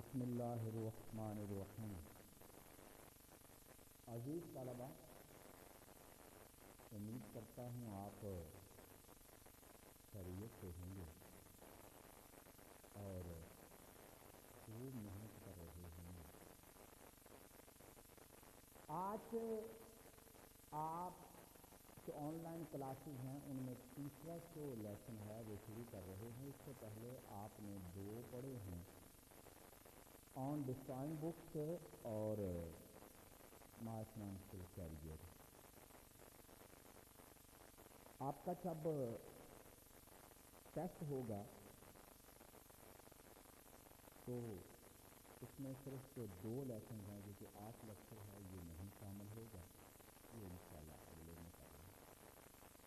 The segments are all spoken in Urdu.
بسم اللہ الرحمن الرحیم۔ عزیز طلبہ، امید کرتا ہوں آپ خیریت سے ہوں گے اور خوب محنت کر رہے ہوں گے۔ آج آپ جو آن لائن کلاسز ہیں ان میں تیسرا جو لیسن ہے وہ شروع کر رہے ہیں۔ اس سے پہلے آپ نے دو پڑھے ہیں، آن ڈیفائن بکس اور مائی فائنینشیل کیریئر۔ آپ کا جب ٹیسٹ ہوگا تو اس میں صرف جو دو لیسن ہیں جو کہ 8 لیکچر ہے یہ نہیں شامل ہوگا، یہ انشاءاللہ اگلے میں کر لیں،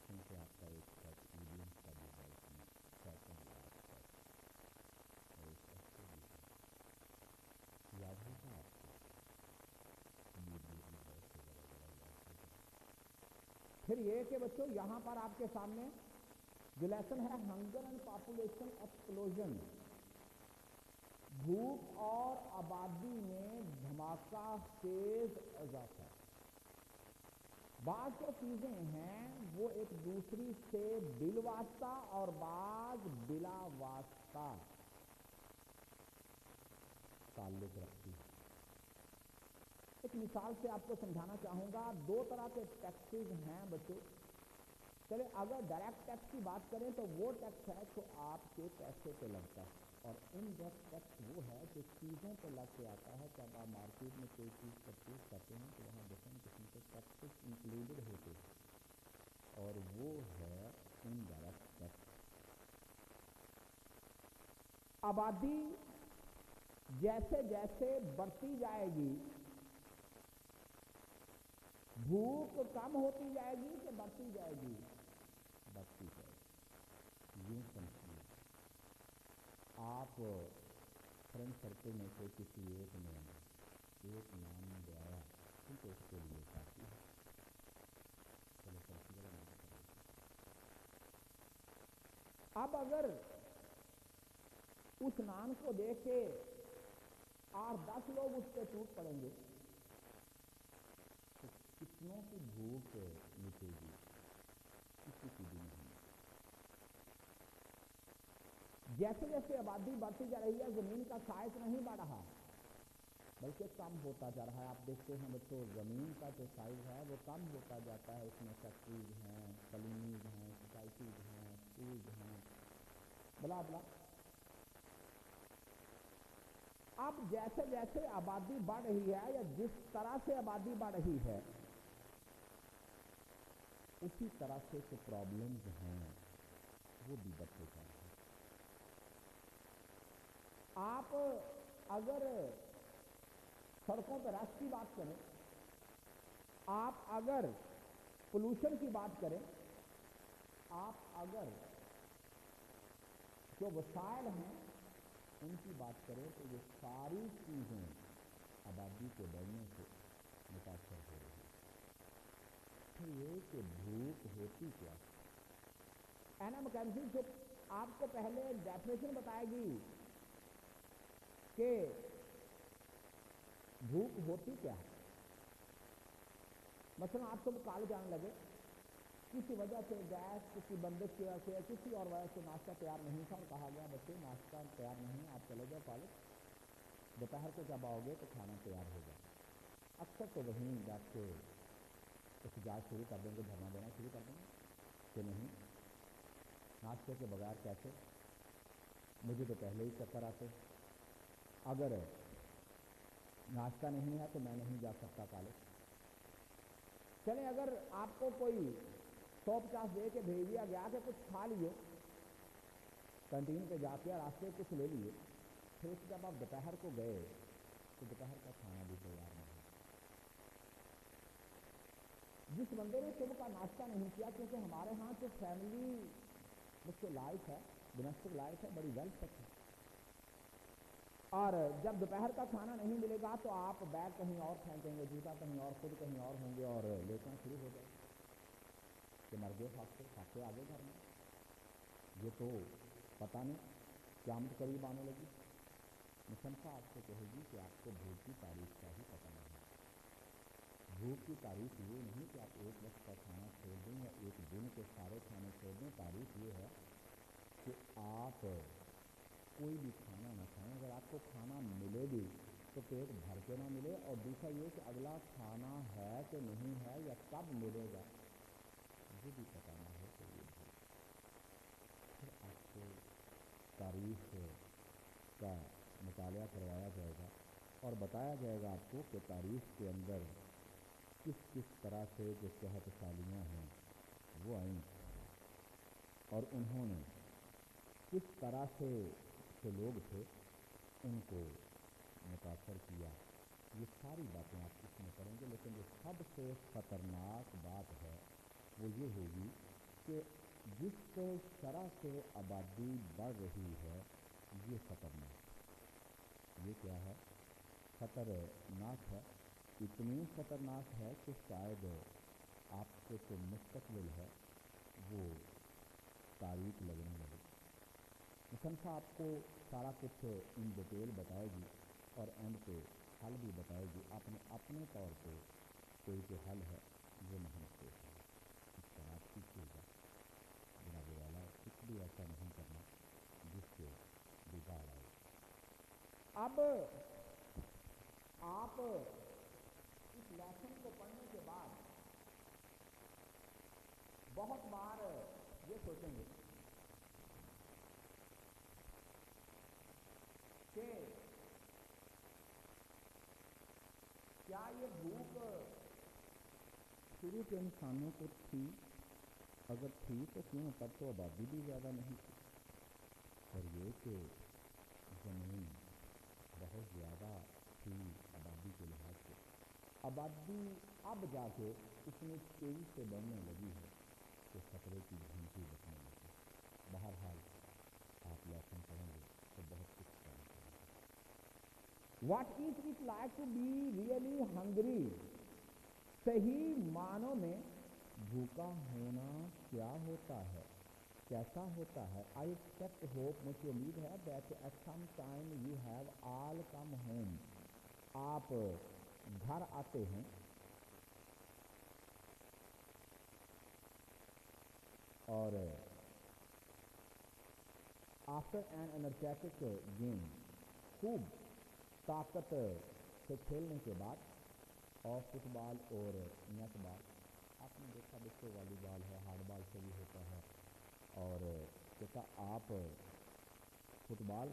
کیونکہ آپ کا ایک سیٹ ایونٹس کا بھی ہے، اس میں سیکنڈ لاسٹ ٹیسٹ اور ایک ایسے بھی ہے، یاد ہوگا آپ کو immediately بہت سے بڑا یاد ہوگا۔ پھر یہ کہ بچوں یہاں پر آپ کے سامنے جو لیسن ہے ہنگر اینڈ پاپولیشن ایکسپلوژن، بھوک اور آبادی میں دھماکہ خیز اضافہ۔ بعض جو چیزیں ہیں وہ ایک دوسری سے بالواسطہ اور بعض بلا واسطہ تعلق رکھتی ہے۔ ایک مثال سے آپ کو سمجھانا چاہوں گا، دو طرح کے ٹیکسز ہیں بچوں۔ چلے اگر ڈائریکٹ ٹیکس کی بات کریں تو وہ ٹیکس ہے جو آپ کے پیسے پہ لگتا ہے، اور انڈائریکٹ ٹیکس وہ ہے جو چیزوں پہ لگ کے آتا ہے۔ جب آپ مارکیٹ میں کوئی چیز پرچیز کرتے ہیں تو وہاں ڈفرینٹ قسم کے ٹیکسز انکلوڈڈ ہوتے ہیں، اور وہ ہے انڈائریکٹ ٹیکس۔ آبادی جیسے جیسے بڑھتی جائے گی، بھوک کم ہوتی جائے گی کہ بڑھتی جائے گی؟ بڑھتی جائے گی۔ یوں سمجھیے، آپ فرینڈ سرکل میں سے کسی ایک نے ایک نام دیا کیونکہ اس کے لیے کافی ہے، چلو سبزی والا نام کر لیتے ہیں۔ اب اگر اس نام کو دیکھ کے 8-10 لوگ اس پہ ٹوٹ پڑیں گے تو کتنوں کی بھوک مٹے گی؟ کسی کی بھی نہیں۔ جیسے جیسے آبادی بڑھتی جا رہی ہے زمین کا سائز نہیں بڑھ رہا بلکہ کم ہوتا جا رہا ہے۔ آپ دیکھتے ہیں بچوں زمین کا جو سائز ہے وہ کم ہوتا جاتا ہے، اس میں فیکٹریز ہیں، کالونیز ہیں، سوسائٹیز ہیں، اسکولز ہیں، بلا بلا۔ اب جیسے جیسے آبادی بڑھ رہی ہے یا جس طرح سے آبادی بڑھ رہی ہے اسی طرح سے جو پرابلمز ہیں وہ بھی بڑھتے جا رہے ہیں۔ آپ اگر سڑکوں پہ رش کی بات کریں، آپ اگر پولوشن کی بات کریں، آپ اگر جو وسائل ہیں ان کی بات کریں تو یہ ساری چیزیں آبادی کے بڑھنے سے متاثر ہو رہی ہیں۔ پھر یہ کہ بھوک ہوتی کیا ہے؟ اینا مکینزی جو آپ کو پہلے ڈیفینیشن بتائے گی کہ بھوک ہوتی کیا ہے۔ مثلا آپ صبح کالج آنے لگے، کسی وجہ سے گیس، کسی بندش کی وجہ سے، کسی اور وجہ سے ناشتہ تیار نہیں تھا اور کہا گیا بچے ناشتہ تیار نہیں، آپ چلے جاؤ کالج، دوپہر کو جب آؤ گے تو کھانا تیار ہوگا۔ اکثر تو وہیں بیٹھ کے احتجاج شروع کر دیں گے، دھرنا دینا شروع کر دیں گے کہ نہیں ناشتے کے بغیر کیسے، مجھے تو پہلے ہی چکر آتے، اگر ناشتہ نہیں ہے تو میں نہیں جا سکتا کالج۔ چلیں اگر آپ کو کوئی 150 دے کے بھیج دیا گیا کہ کچھ کھا لیے، کینٹین پہ جا کے راستے کچھ لے لیے، پھر جب آپ دوپہر کو گئے تو دوپہر کا کھانا بھی تیار نہیں۔ جس بندے نے صبح کا ناشتہ نہیں کیا، کیونکہ ہمارے ہاں جو فیملی جو لائف ہے، ڈومیسٹک لائف ہے، بڑی ویل سیٹ ہے، اور جب دوپہر کا کھانا نہیں ملے گا تو آپ بیگ کہیں اور پھینکیں گے، جوتا کہیں اور، خود کہیں اور ہوں گے اور لیٹنا شروع ہو جائے کہ مر گئے فاقے آگے گھر میں، یہ تو پتہ نہیں قیامت قریب آنے لگی۔ مصنفہ آپ سے کہے گی کہ آپ کو بھوک کی تعریف کا ہی پتہ نہیں ہے. بھوک کی تعریف یہ نہیں کہ آپ ایک وقت کا کھانا چھوڑ دیں یا ایک دن کے سارے کھانے چھوڑ دیں. تعریف یہ ہے کہ آپ کوئی بھی کھانا نہ کھائیں. اگر آپ کو کھانا ملے بھی تو پیٹ بھر کے نہ ملے, اور دوسرا یہ کہ اگلا کھانا ہے کہ نہیں ہے یا کب ملے گا یہ بھی پتہ نہ ہو تو یہ بھوک. پھر آپ کو تاریخ کا مطالعہ کروایا جائے گا اور بتایا جائے گا آپ کو کہ تاریخ کے اندر کس کس طرح سے جو صحت سالیاں ہیں وہ آئیں اور انہوں نے کس طرح سے جو لوگ تھے ان کو متاثر کیا. یہ ساری باتیں آپ اس میں پڑھیں گے, لیکن جو سب سے خطرناک بات ہے وہ یہ ہوگی کہ جس شرح سے آبادی بڑھ رہی ہے یہ خطرناک ہے. یہ کیا ہے؟ خطرناک ہے. اتنی خطرناک ہے کہ شاید آپ کو جو مستقبل ہے وہ تاریک لگنے لگے. مصنفہ آپ کو سارا کچھ ان ڈیٹیل بتائے گی اور اینڈ پہ حل بھی بتائے گی. آپ نے اپنے طور پہ کوئی جو حل ہے وہ نہیں سوچا. اس پر آپ سیکھیے گا جناب والا, کچھ بھی ایسا نہیں کرنا جس سے بگاڑ آئے. اب آپ اس لیسن کو پڑھنے کے بعد بہت بار یہ سوچیں گے کہ کیا یہ بھوک شروع کے انسانوں کو تھی؟ اگر تھی تو کیوں تب تو آبادی بھی زیادہ نہیں تھی. اور یہ کہ زمین بہت زیادہ تھی آبادی کے لحاظ سے. آبادی اب جا کے اتنی تیزی سے بڑھنے لگی ہے کہ خطرے کی گھنٹی بجنے لگی. بہرحال آپ لیسن پڑھیں گے تو بہت کچھ جان پائیں گے. What is it like to be really hungry? صحیح معنوں میں بھوکا ہونا کیا ہوتا ہے, کیسا ہوتا ہے؟ I expect hope, مجھے امید ہے that at some time you have all come home, آپ گھر آتے ہیں. اور after an energetic game, خوب طاقت سے کھیلنے کے بعد, اور فٹ بال اور نیٹ بال, آپ نے دیکھا بچے والی بال ہے, ہارڈ بال سے بھی ہوتا ہے. اور دیکھا آپ فٹ بال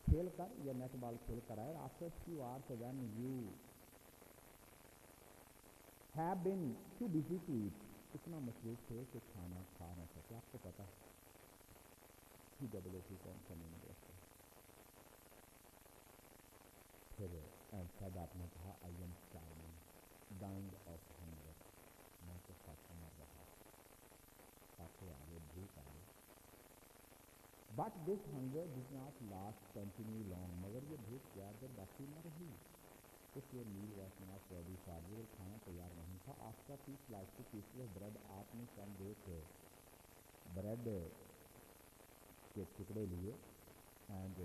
کھیل کر یا نیٹ بال کھیل کر آئے, after few hours when you have been too busy to eat, اتنا مصروف تھے کہ کھانا کھا نہ سکے. آپ کو پتا PWT کون سا میننگ رکھتا ہے. پھر شاید آپ نے کہا I am starving, dining of hunger, میں تو ساتھ مر رہا, ساتھے آگے بھوک آگے. But this hunger does not last continue long, مگر یہ بھوک زیادہ دیر باقی نہ رہی. اس لیے meal was not ready for, وہ کھانا تیار نہیں تھا. After few pieces of bread, آپ نے چند ایک بریڈ کے ٹکڑے لیے, اینڈ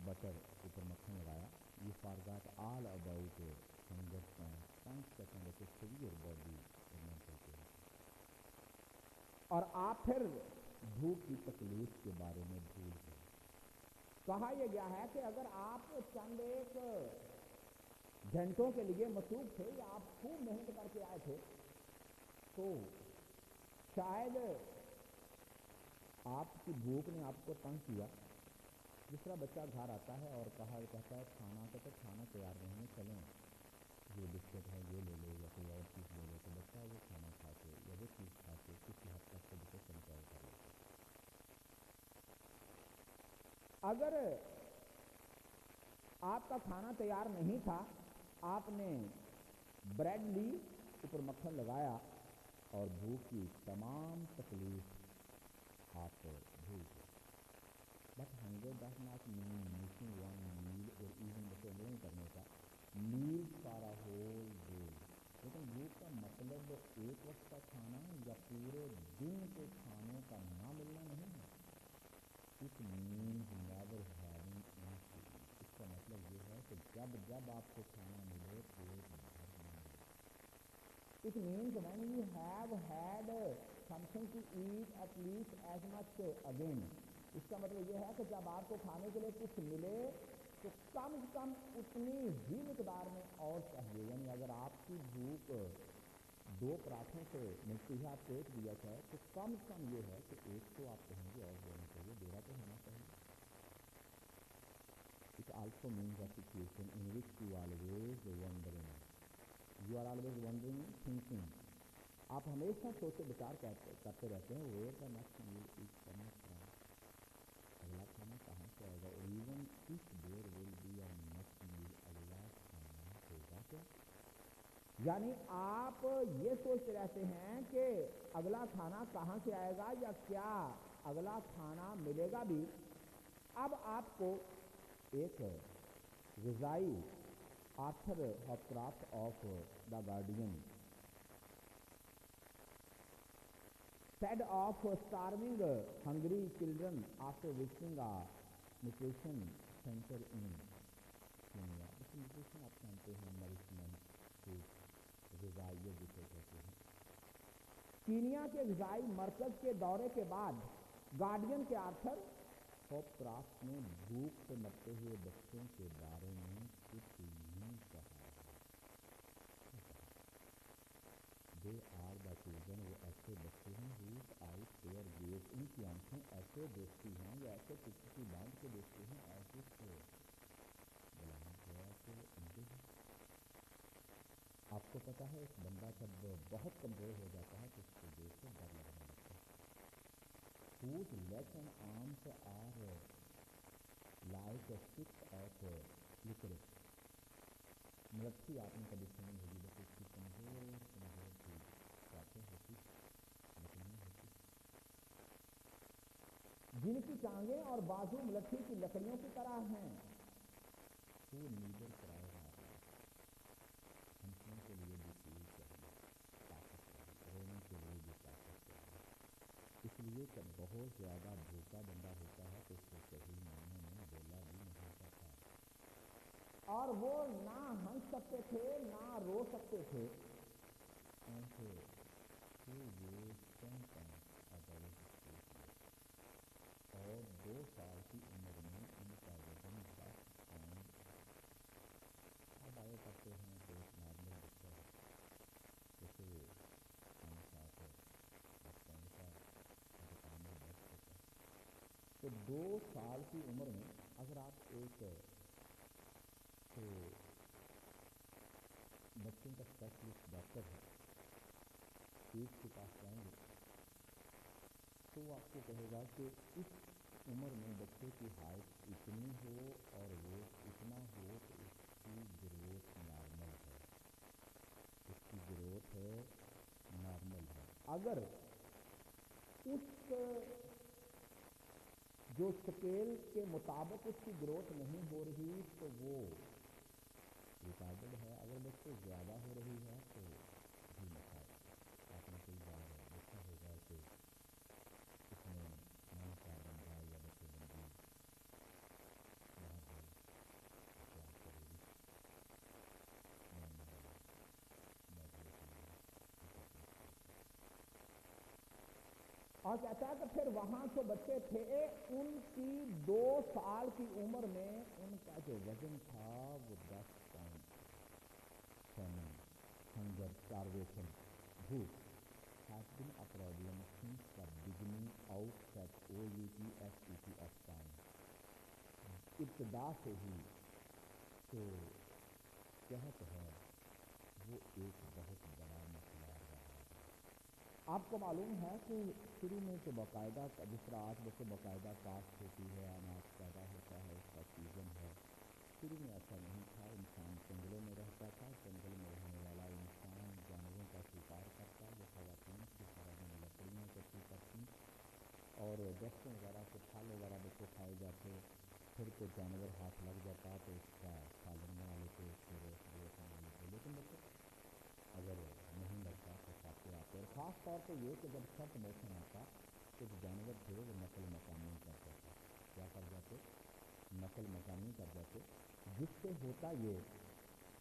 بٹر, اوپر مکھن لگایا. You forgot all about hunger pain, 5 second ایک سیویئر باڈی اور مینٹل پین. اور آپ پھر بھوک کی تکلیف کے بارے میں بھول گئے. کہا یہ گیا ہے کہ اگر آپ چند ایک گھنٹوں کے لیے مصروف تھے یا آپ خوب محنت کر کے آئے تھے تو شاید آپ کی بھوک نے آپ کو تنگ کیا. جس طرح بچہ گھر آتا ہے اور کہتا ہے کھانا, کہتا ہے کھانا تیار نہیں ہے, چلیں یہ بسکٹ ہے یہ لے لو یا کوئی اور چیز لے لو, تو بچہ وہ کھانا کھا کے یا وہ چیز کھا کے کسی حد تک خود کو کنٹرول کر لیتا ہے. اگر آپ کا کھانا تیار نہیں تھا, آپ نے بریڈ لی, اوپر مکھن لگایا اور بھوک کی تمام تکلیف آپ بھول گئے. But hunger does not mean missing one meal اور ایون, بس وہ نہیں کرنے کا میل سارا ہول ڈے, لیکن بھوک کا مطلب ایک وقت کا کھانا یا پورے دن کے کھانوں کا نہ ملنا نہیں ہے. It means never having any food. اس کا مطلب جب آپ کو کھانا ملے پیٹ بھرنا ملے. It means when you have had something to eat at least as much again. اس کا مطلب یہ ہے کہ جب آپ کو کھانے کے لیے کچھ ملے تو کم سے کم اتنی ہی مقدار میں اور چاہیے. یعنی اگر آپ کی بھوک 2 پراٹھوں سے ملتی ہے آپ پیٹ دیا جائے تو کم سے کم یہ ہے کہ ایک تو آپ کہیں گے اور ہونا چاہیے, میرا تو ہونا چاہیے. It also means a situation in which you are always wondering, thinking. آپ ہمیشہ سوچے بچار کرتے رہتے ہیں where the next meal is coming from. اگلا کھانا کہاں سے آئے گا, اور even if there will be a next meal, اگلا کھانا ہوگا کیا. یعنی آپ یہ سوچتے رہتے ہیں کہ اگلا کھانا کہاں سے آئے گا یا کیا اگلا کھانا ملے گا بھی. اب آپ کو ایک غذائی Arthur Hopcraft of the Guardian said of starving hungry children after visiting a nutrition center in Kenya. اس nutrition آپ جانتے ہیں nourishment food غذائیت جسے کہتے ہیں. کینیا کے غذائی مرکز کے دورے کے بعد گارڈین کے آرتھر ہوپ کرافٹ نے بھوک سے مرتے ہوئے بچوں کے بارے میں کچھ یوں کہا ہے. They are the children, وہ ایسے بچے ہیں whose eyes tear gaze, ان کی آنکھیں ایسے دیکھتی ہیں یا ایسے ٹکٹکی باندھ کے دیکھتے ہیں ایسے بلائیں گویا کہ وہ اندھے ہیں. آپ کو پتا ہے ایک بندہ جب بہت کمزور ہو جاتا ہے تو اس کو دیکھ کے ڈر لگنے لگتا ہے. Whose legs and arms are like sticks of licorice. ملٹھی آپ نے کبھی سنی ہوگی, بس اس کی کمزور سی شاخیں ہوتی, لکڑیاں ہوتی, جن کی ٹانگیں اور بازو ملٹھی کی لکڑیوں کی طرح ہیں. وہ نیڈر کرائے گا, ہنسنے کے لیے بھی تیل چاہیے, طاقت چاہیے, رونے کے لیے بھی طاقت چاہیے. اس لیے کہ بہت زیادہ بھوکا بندہ ہوتا ہے تو اس کو صحیح معنوں میں بولا بھی نہیں جاتا, اور وہ نہ ہنس سکتے تھے نہ رو سکتے تھے. اور 2 سال کی عمر میں ان کا وزن 10 پاؤنڈ. اب آئے کرتے ہیں تو ایک نارمل بچہ جیسے 5 7 10 پاؤنڈ کا انتقام بیٹھ ہوتا ہے, تو 2 سال کی عمر میں اگر آپ ایک تو بچوں کا اسپیشلسٹ ڈاکٹر ہے ایک کے پاس جائیں گے تو وہ آپ کو کہے گا کہ اس عمر میں بچے کی ہائٹ اتنی ہو اور ویٹ اتنا ہو تو اس کی گروتھ نارمل ہے, اس کی گروتھ نارمل ہے. اگر اس جو سکیل کے مطابق اس کی گروتھ نہیں ہو رہی تو وہ ریٹارڈڈ ہے. اگر بچے زیادہ ہو رہی ہے تو بھی مسائل. آپ نے کئی بار دیکھا ہوگا کہ اس میں من کا بندہ یا بچے بندی باہر ہے احتیاط ضروری, میں بیٹھنے کے لیے اور کہتا ہے کہ پھر وہاں جو بچے تھے ان کی 2 سال کی عمر میں ان کا جو وزن تھا وہ 10 پاؤنڈ تھا. فیمن, ہنگر, اسٹارویشن, بھوک has been a problem since the beginning out at OUTFTT of time. ابتدا سے ہی تو صحت ہے وہ ایک بہت بڑا مسئلہ رہا ہے. آپ کو معلوم ہے کہ شروع میں تو باقاعدہ جس طرح آج جیسے باقاعدہ کاشت ہوتی ہے, اناج پیدا ہوتا ہے, اس کا سیزن ہے. شروع میں ایسا نہیں تھا. انسان جنگلوں میں رہتا تھا, جنگل میں رہنے والا انسان جانوروں کا شکار کرتا, وہ خواتین کی سارا دن لکڑیاں اکٹھی کرتی اور درختوں وغیرہ کے پھل وغیرہ بچے کھائے جاتے, پھر کوئی جانور ہاتھ لگ جاتا تو اس کا سالن بنا لیتے, اس کے گوشت بنا لیتے. لیکن بچے اگر نہیں لگتا تو کھاتے آتے, اور خاص طور پہ یہ کہ جب سرد موسم آتا تو جو جانور تھے وہ نقل مکانی کر جاتے. کیا کر جاتے؟ نقل مکانی کر جاتے، جس سے ہوتا یہ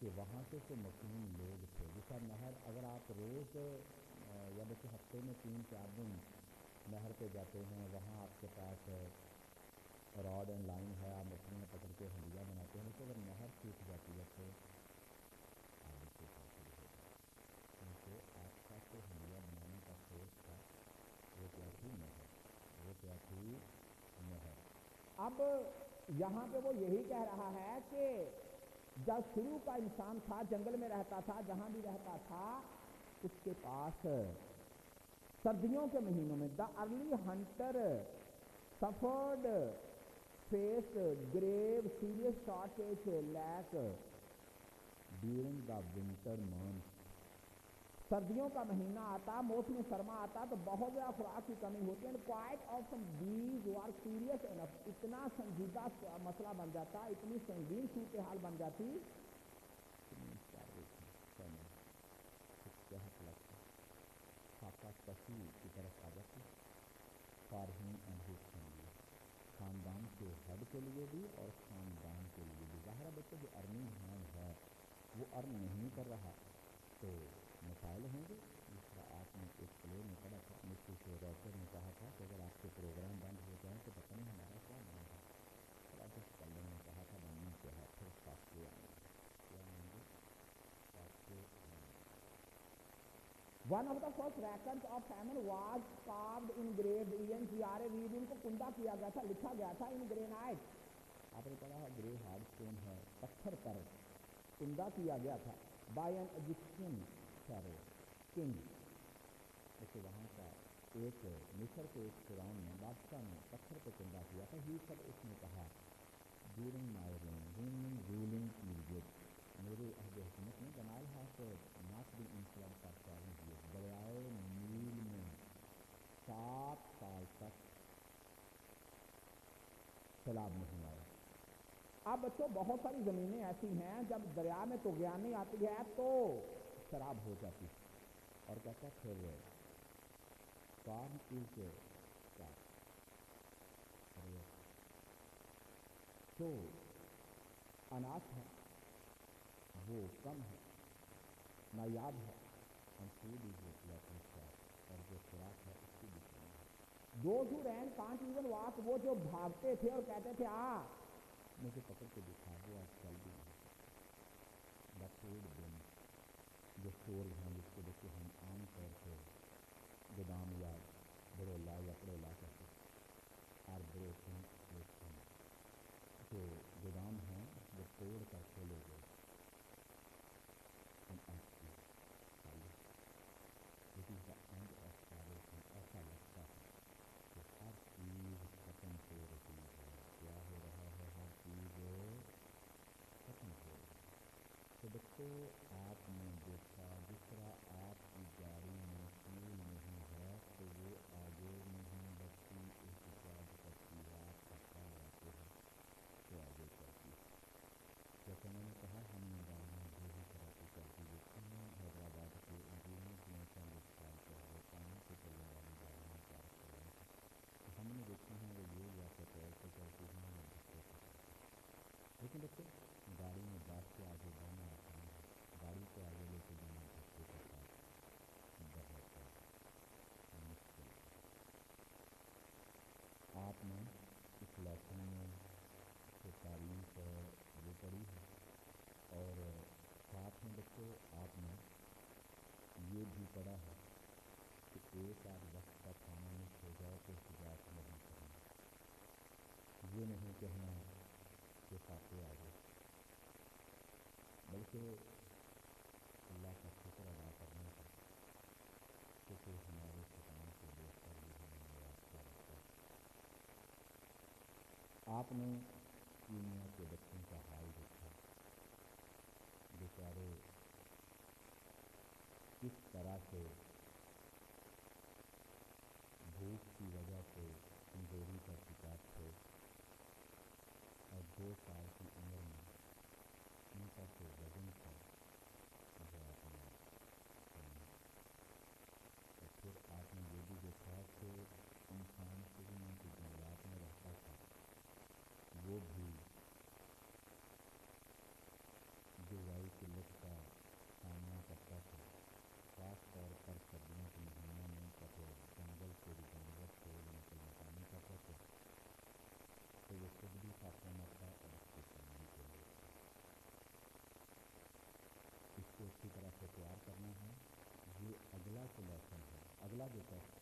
کہ وہاں سے تو مقیم لوگ تھے. جیسا نہر اگر آپ روز یا بلکہ ہفتے میں 3-4 دن نہر پہ جاتے ہیں، وہاں آپ کے پاس راڈ اینڈ لائن ہے، آپ مچھلیاں پکڑ کے ہنڈیا بناتے ہیں. لیکن اگر نہر سوکھ جاتی ہے تو آرام سے حاصل ہو جائے، کیونکہ آپ کا تو ہنڈیا بنانے کا سوچ تھا وہ کیا تھی؟ نہر. وہ کیا تھی؟ نہر. اب یہاں پہ وہ یہی کہہ رہا ہے کہ جب شروع کا انسان تھا، جنگل میں رہتا تھا، جہاں بھی رہتا تھا، اس کے پاس سردیوں کے مہینوں میں the early hunter suffered face grave serious shortage lake during the winter month. سردیوں کا مہینہ آتا، موسم سرما آتا تو بہت زیادہ خوراک کی کمی ہوتی ہے. Quite often these are serious enough. اتنا سنجیدہ مسئلہ بن جاتا، اتنی سنگین صورتحال بن جاتی، خاکہ کشی کی طرف آ جاتی for him and his family. خاندان کے ہیڈ کے لیے بھی اور خاندان کے لیے بھی. ظاہر ہے بچے جو ارننگ ہینڈ ہے وہ ارن نہیں کر رہا تو مسائل ہوں گے. جس طرح آپ نے ایک پلے میں پڑھا تھا، مسز روجر نے کہا تھا کہ اگر آپ کے پروگرام بند ہو جائیں تو پتہ نہیں ہمارا کیا بنے گا. راجر کلن نے کہا تھا بننا کیا ہے، پھر فاصلے آئیں گے. کیا آئیں گے؟ فاصلے آئیں گے. One of the first records of famine was carved engraved ENGRA read. ان کو کندہ کیا گیا تھا، لکھا گیا تھا ان گرینائٹ. آپ نے پڑھا ہے گرے ہارڈ اسٹون ہے، پتھر پر کندہ کیا گیا تھا. By an Egyptian pharaoh king. جیسے وہاں کا ایک مصر کے ایک فرعون نے، بادشاہ نے پتھر پہ کندہ کیا تھا. ہی سب اس نے کہا during my reign ruling period, میرے عہد حکومت میں the Nile has not been in flood for 7 years. دریائے نیل میں 7 سال تک سیلاب نہیں آیا. اب بچوں بہت ساری زمینیں ایسی ہیں جب دریا میں طغیانی آتی ہے تو شراب ہو جاتی. اور کہتا پھر کارن از کیا جو اناج ہے وہ کم ہے، نایاب ہے. فوڈ از لیکنگ شارٹ، اور جو خوراک ہے اس کی بھی کمی ہے. Those who ran can't even walk, وہ جو بھاگتے تھے اور کہتے تھے مجھے پکڑ کے دکھا، وہ آج چل بھی نہیں سکتے. دا فوڈ بن، جو اسٹورز ہیں جس کو دیکھتے ہم عام طور پہ گودام یا بڑولا یا پڑولا کہتے ہیں، اور بروکن اوپن، جو گودام ہیں وہ توڑ کر کھولے گئے. It is the end of salvation. ایسا لگتا ہے کہ ہر چیز ختم ہو رہی ہے. کیا ہو رہا ہے؟ ہر چیز ختم ہو رہی ہے. تو بچوں آپ نے دیکھا جس طرح آپ کی گاڑی میں فیول نہیں ہے تو وہ آگے نہیں بڑھتی، احتجاج کرتی ہے. آپ دھکا لگاتے ہیں تو آگے چلتی ہے. جیسے میں نے کہا ہم نے گاڑیاں بری طرح کی چلتی دیکھی ہیں. حیدرآباد کے انجینئرز نے 40 سال پہلے پانی سے چلنے والی گاڑیاں پارک کروائی تھیں، تو ہم نے دیکھی ہیں وہ یہ یا پیٹرول سے چلتی ہیں یا دھکے سے چلتی ہیں. لیکن بچوں گاڑی میں بیٹھ کے آگے بڑھنا آسان ہے، گاڑی کو آگے لے کے جانا دھکے کے ساتھ بہت مشکل ہے. آپ نے اس لیسن میں جو تاریخ ہے وہ پڑھی ہے، اور ساتھ میں بچوں آپ نے یہ بھی پڑھا ہے کہ ایک آدھ وقت کا کھانا مس ہو جائے تو احتجاج نہیں کرنا. یہ نہیں کہنا کہ فاتح آ گئے، بلکہ اللہ کا شکر ادا کرنا ہے کہ تو ہمارے ستانے سے دیکھ کر بھی ہمیں نواز کر رکھا. آپ نے کینیا کے بچوں کا حال دیکھا، بیچارے کس طرح سے بھوک کی وجہ سے کمزوری کا شکار تھے، اور 2 سال کی عمر میں ان کا جو وزن تھا وہ آپ نے سنا. اور پھر آپ نے یہ بھی دیکھا کہ انسان شروع میں جو جنگلات میں رہتا تھا وہ حافظ.